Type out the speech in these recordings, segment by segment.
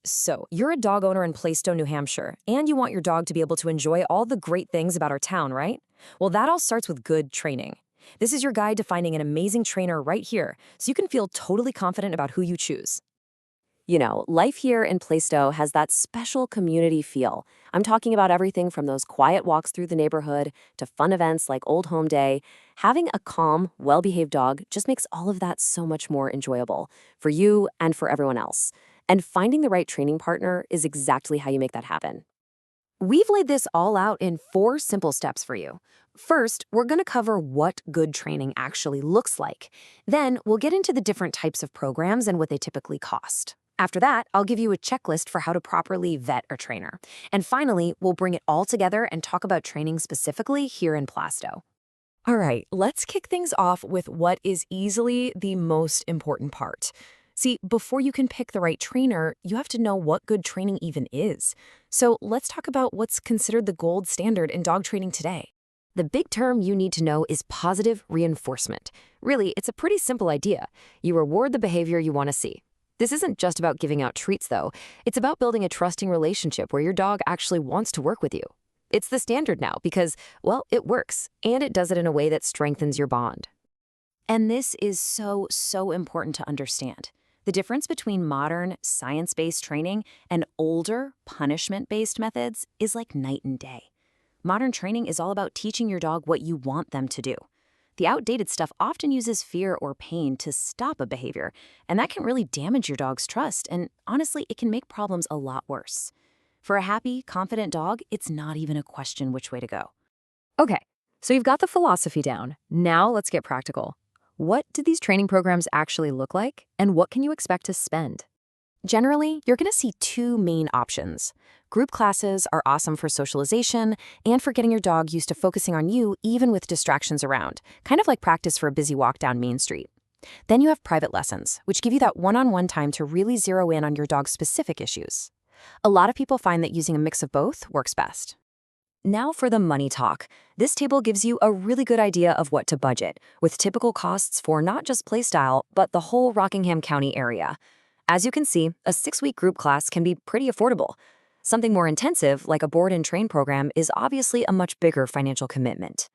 So, you're a dog owner in Plaistow, New Hampshire, and you want your dog to be able to enjoy all the great things about our town, right? Well, that all starts with good training. This is your guide to finding an amazing trainer right here, so you can feel totally confident about who you choose. Life here in Plaistow has that special community feel. I'm talking about everything from those quiet walks through the neighborhood to fun events like Old Home Day. Having a calm, well-behaved dog just makes all of that so much more enjoyable for you and for everyone else. And finding the right training partner is exactly how you make that happen. We've laid this all out in 4 simple steps for you. First, we're going to cover what good training actually looks like. Then, we'll get into the different types of programs and what they typically cost. After that, I'll give you a checklist for how to properly vet a trainer. And finally, we'll bring it all together and talk about training specifically here in Plaistow. All right, let's kick things off with what is easily the most important part. See, before you can pick the right trainer, you have to know what good training even is. So let's talk about what's considered the gold standard in dog training today. The big term you need to know is positive reinforcement. Really, it's a pretty simple idea. You reward the behavior you want to see. This isn't just about giving out treats, though. It's about building a trusting relationship where your dog actually wants to work with you. It's the standard now because, well, it works, and it does it in a way that strengthens your bond. And this is so important to understand. The difference between modern, science-based training and older, punishment-based methods is like night and day. Modern training is all about teaching your dog what you want them to do. The outdated stuff often uses fear or pain to stop a behavior, and that can really damage your dog's trust, and honestly, it can make problems a lot worse. For a happy, confident dog, it's not even a question which way to go. Okay, so you've got the philosophy down. Now let's get practical. What do these training programs actually look like, and what can you expect to spend? Generally, you're going to see 2 main options. Group classes are awesome for socialization and for getting your dog used to focusing on you even with distractions around, kind of like practice for a busy walk down Main Street. Then you have private lessons, which give you that one-on-one time to really zero in on your dog's specific issues. A lot of people find that using a mix of both works best. Now for the money talk. This table gives you a really good idea of what to budget, with typical costs for not just Plaistow, but the whole Rockingham County area. As you can see, a 6-week group class can be pretty affordable. Something more intensive, like a board and train program, is obviously a much bigger financial commitment.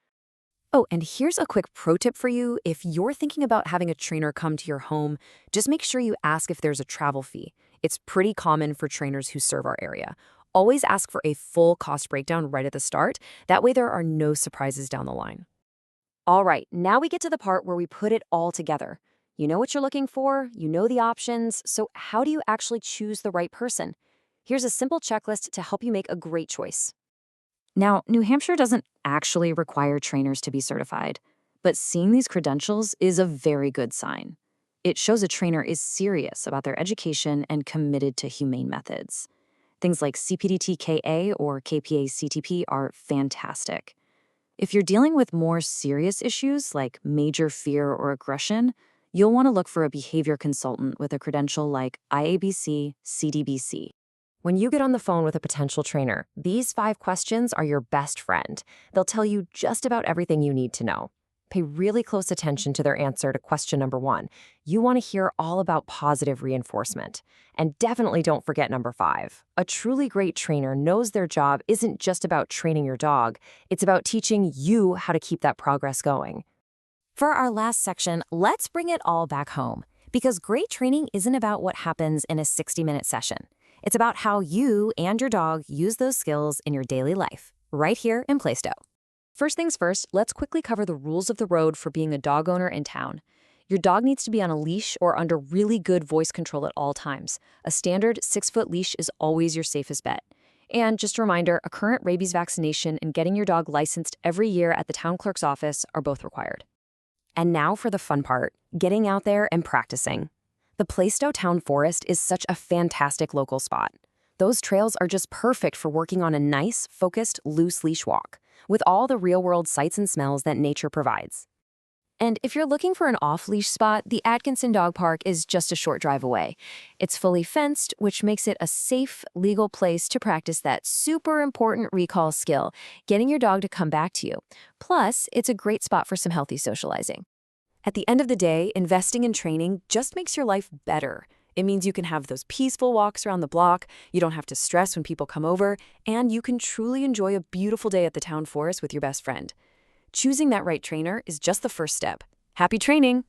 Oh, and here's a quick pro tip for you. If you're thinking about having a trainer come to your home, just make sure you ask if there's a travel fee. It's pretty common for trainers who serve our area. Always ask for a full cost breakdown right at the start. That way there are no surprises down the line. All right, now we get to the part where we put it all together. You know what you're looking for, you know the options, so how do you actually choose the right person? Here's a simple checklist to help you make a great choice. Now, New Hampshire doesn't actually require trainers to be certified, but seeing these credentials is a very good sign. It shows a trainer is serious about their education and committed to humane methods. Things like CPDT-KA or KPA-CTP are fantastic. If you're dealing with more serious issues like major fear or aggression, you'll want to look for a behavior consultant with a credential like IABC, CDBC. When you get on the phone with a potential trainer, these 5 questions are your best friend. They'll tell you just about everything you need to know. Pay really close attention to their answer to question number 1. You want to hear all about positive reinforcement. And definitely don't forget number 5. A truly great trainer knows their job isn't just about training your dog, it's about teaching you how to keep that progress going. For our last section, let's bring it all back home. Because great training isn't about what happens in a 60-minute session. It's about how you and your dog use those skills in your daily life, right here in Plaistow. First things first, let's quickly cover the rules of the road for being a dog owner in town. Your dog needs to be on a leash or under really good voice control at all times. A standard 6-foot leash is always your safest bet. And just a reminder, a current rabies vaccination and getting your dog licensed every year at the town clerk's office are both required. And now for the fun part, getting out there and practicing. The Plaistow Town Forest is such a fantastic local spot. Those trails are just perfect for working on a nice, focused, loose leash walk, with all the real-world sights and smells that nature provides. And if you're looking for an off-leash spot, the Atkinson Dog Park is just a short drive away. It's fully fenced, which makes it a safe, legal place to practice that super important recall skill, getting your dog to come back to you. Plus, it's a great spot for some healthy socializing. At the end of the day, investing in training just makes your life better. It means you can have those peaceful walks around the block, you don't have to stress when people come over, and you can truly enjoy a beautiful day at the town forest with your best friend. Choosing that right trainer is just the first step. Happy training!